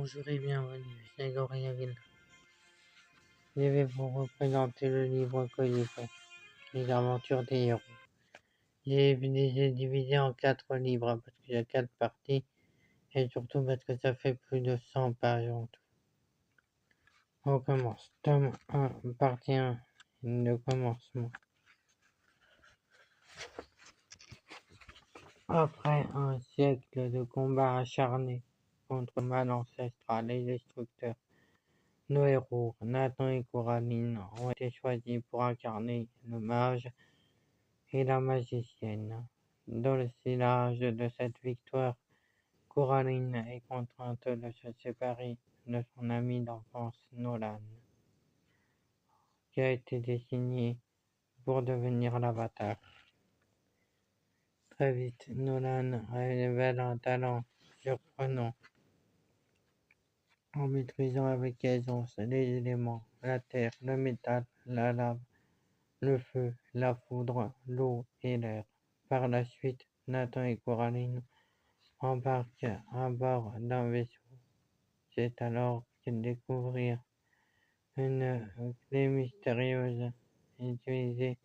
Bonjour et bienvenue, c'est Goriaville. Je vais vous représenter le livre Colibri, les aventures des héros. J'ai divisé en 4 livres parce qu'il y a 4 parties et surtout parce que ça fait plus de 100 pages en tout. On commence. Tome 1, partie 1, le commencement. Après un siècle de combats acharnés contre le mal ancestral et les destructeurs, nos héros, Nathan et Coraline, ont été choisis pour incarner le mage et la magicienne. Dans le silage de cette victoire, Coraline est contrainte de se séparer de son ami d'enfance Nolan, qui a été désigné pour devenir l'avatar. Très vite, Nolan révèle un talent surprenant en maîtrisant avec aisance les éléments, la terre, le métal, la lave, le feu, la foudre, l'eau et l'air. Par la suite, Nathan et Coraline embarquent à bord d'un vaisseau. C'est alors qu'ils découvrirent une clé mystérieuse utilisée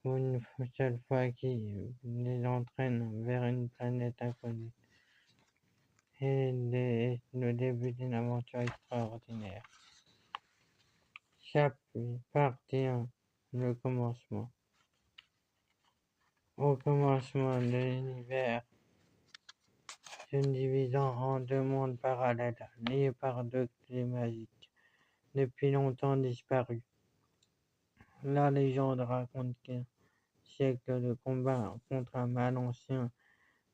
une seule fois qui les entraîne vers une planète inconnue. Et le début d'une aventure extraordinaire. Chapitre partie 1. Le commencement. Au commencement de l'univers, se divisant en 2 mondes parallèles, liés par 2 clés magiques, depuis longtemps disparus. La légende raconte qu'un siècle de combat contre un mal ancien,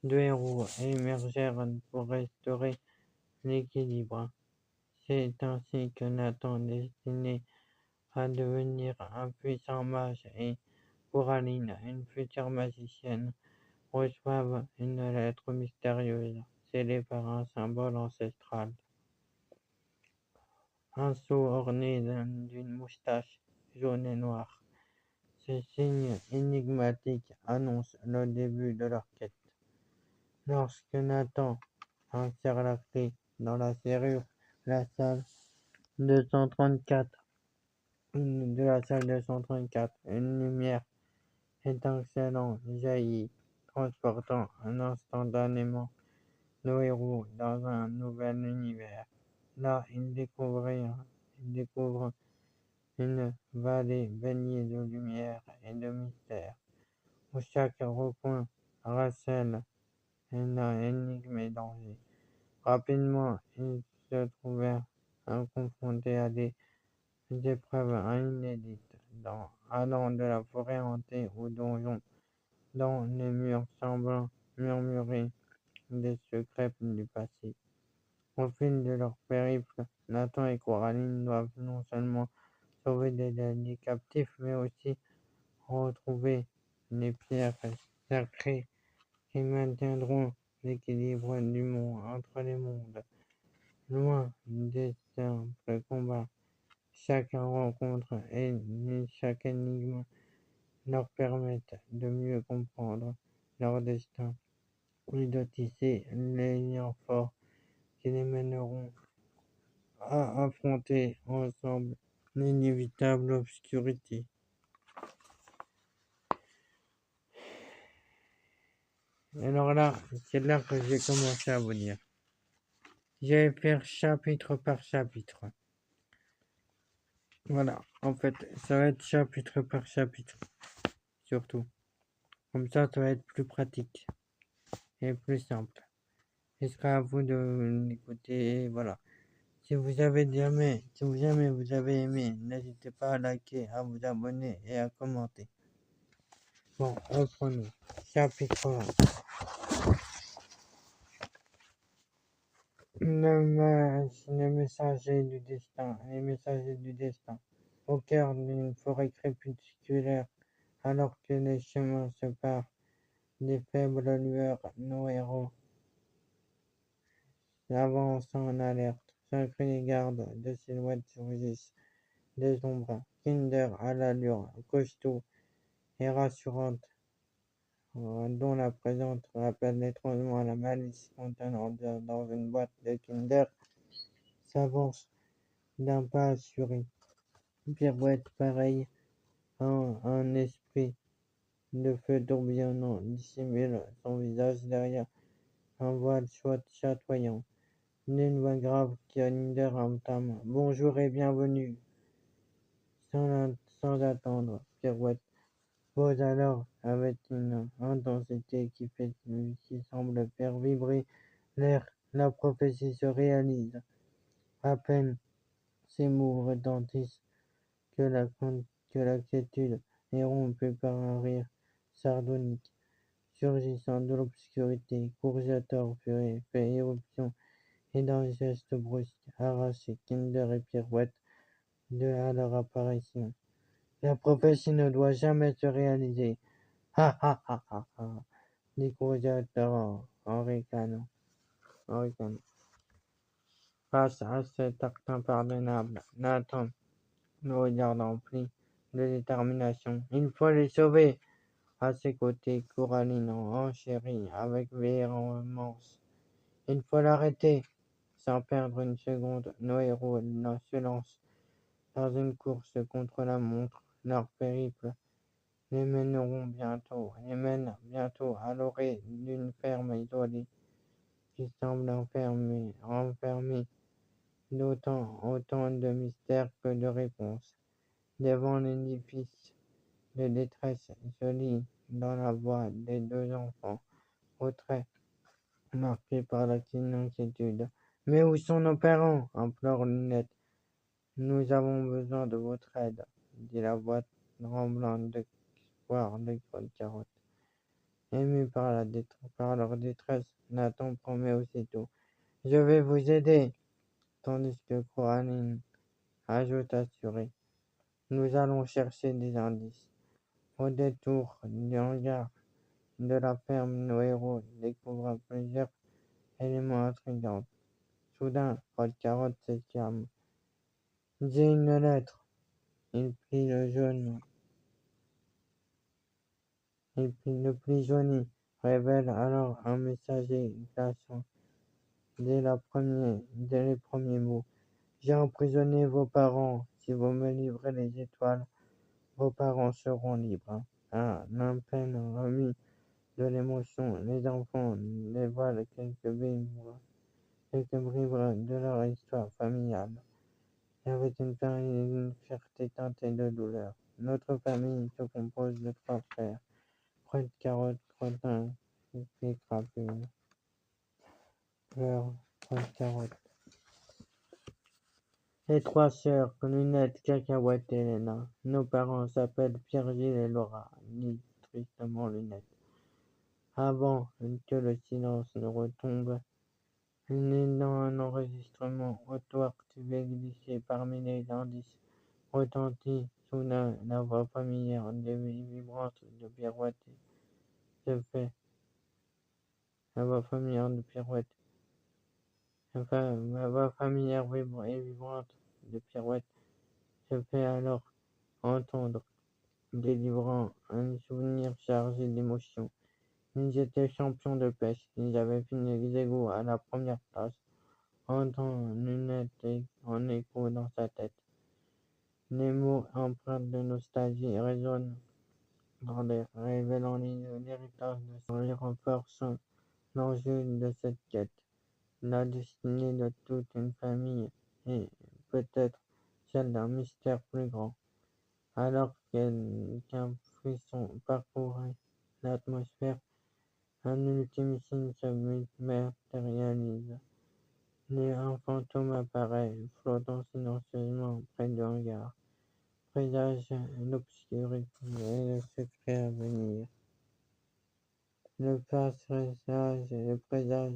2 héros émergèrent pour restaurer l'équilibre. C'est ainsi que Nathan, destiné à devenir un puissant mage, et Coraline, une future magicienne, reçoivent une lettre mystérieuse, scellée par un symbole ancestral. Un sceau orné d'une moustache jaune et noire. Ce signe énigmatique annonce le début de leur quête. Lorsque Nathan insère la clé dans la serrure la salle 234, de la salle 234, une lumière étincelante jaillit, transportant instantanément nos héros dans un nouvel univers. Là, ils découvrent une vallée baignée de lumière et de mystère, où chaque recoin recèle une énigme et danger. Rapidement, ils se trouvèrent confrontés à des épreuves inédites, allant de la forêt hantée au donjon, dont les murs semblant murmurer des secrets du passé. Au fil de leur périple, Nathan et Coraline doivent non seulement sauver des captifs, mais aussi retrouver les pierres sacrées qui maintiendront l'équilibre du monde entre les mondes. Loin des simples combats, chaque rencontre et chaque énigme leur permettent de mieux comprendre leur destin et de tisser les liens forts qui les mèneront à affronter ensemble l'inévitable obscurité. Alors là, c'est là que j'ai commencé à vous dire. Je vais faire chapitre par chapitre. Voilà, en fait, ça va être chapitre par chapitre, surtout. Comme ça va être plus pratique et plus simple. Ce sera à vous de l'écouter, et voilà. Si jamais vous avez aimé, n'hésitez pas à liker, à vous abonner et à commenter. Bon, reprenons. Chapitre 1. Le messager du destin. Les messagers du destin. Au cœur d'une forêt crépusculaire, alors que les chemins se partent, des faibles lueurs, nos héros avancent en alerte. Sacrés les gardes de silhouettes surgissent des ombres. Kinder à l'allure costaud et rassurante, dont la présence rappelle étrangement la malice contenante dans une boîte de Kinder, s'avance d'un pas assuré. Pirouette pareil à un esprit de feu tourbillonnant dissimule son visage derrière un voile chatoyant. D'une voix grave qui entame. Bonjour et bienvenue. Sans attendre, Pirouette pose alors avec une intensité qui semble faire vibrer l'air. La prophétie se réalise. À peine ces mots retentissent que la quiétude est rompue par un rire sardonique, surgissant de l'obscurité. Courgetor fait éruption et d'un geste brusque arrache Kinder et Pirouette à leur apparition. La prophétie ne doit jamais se réaliser. Ha ha ha ha ha, dit Courgetor en ricanant. Face à cet acte impardonnable, Nathan le regard empli de détermination. Il faut les sauver. À ses côtés, Coraline enchérit avec véhémence. Il faut l'arrêter. Sans perdre une seconde, nos héros se lancent dans une course contre la montre. Leur périple les mène bientôt à l'orée d'une ferme isolée qui semble renfermer autant de mystères que de réponses. Devant l'édifice, de détresse se lit dans la voix des deux enfants, aux traits marqués par la inquiétude. Mais où sont nos parents? Implore Lunette. Nous avons besoin de votre aide, dit la voix tremblante d'espoir de Carotte. Ému par leur détresse, Nathan promet aussitôt: Je vais vous aider, tandis que Coraline ajoute assurée: Nous allons chercher des indices. Au détour du hangar de la ferme, nos héros découvrent plusieurs éléments intrigants. Soudain, Carotte s'exclame: J'ai une lettre. Il plie le pli jauni révèle alors un messager glaçant dès les premiers mots. J'ai emprisonné vos parents. Si vous me livrez les étoiles, vos parents seront libres. À peine remis de l'émotion, les enfants dévoilent quelques bribes de leur histoire familiale, avec une fierté teintée de douleur. Notre famille se compose de 3 frères, Fred, Carotte, Crottin et Crapule. Pleure Fred, Carotte. Et 3 sœurs, Lunette, Cacahuète et Léna. Nos parents s'appellent Pierre-Gilles et Laura, dit tristement Lunette. Avant que le silence ne retombe, dans un enregistrement auto-activé glissé parmi les indices, retentit soudain la voix familière des vibrante de Pirouette. La voix familière de Pirouette. La voix familière et vibrante de Pirouette se fait alors entendre, délivrant un souvenir chargé d'émotion. Ils étaient champions de pêche, ils avaient fini ex aequo à la première place. Entend Lunette en écho dans sa tête. Les mots empreints de nostalgie résonnent dans l'air, révélant l'héritage de son et renforçant l'enjeu de cette quête. La destinée de toute une famille et peut-être celle d'un mystère plus grand. Alors qu'un frisson parcourait l'atmosphère, un ultime signe se matérialise. Un fantôme apparaît, flottant silencieusement près du hangar, présage l'obscurité et le secret à venir. Le présage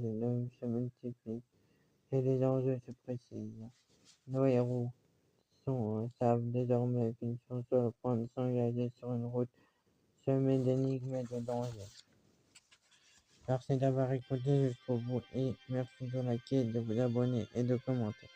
se multiplie et les enjeux se précisent. Nos héros savent désormais qu'ils sont sur le point de s'engager sur une route semée d'énigmes et de dangers. Merci d'avoir écouté jusqu'au bout et merci de liker, de vous abonner et de commenter.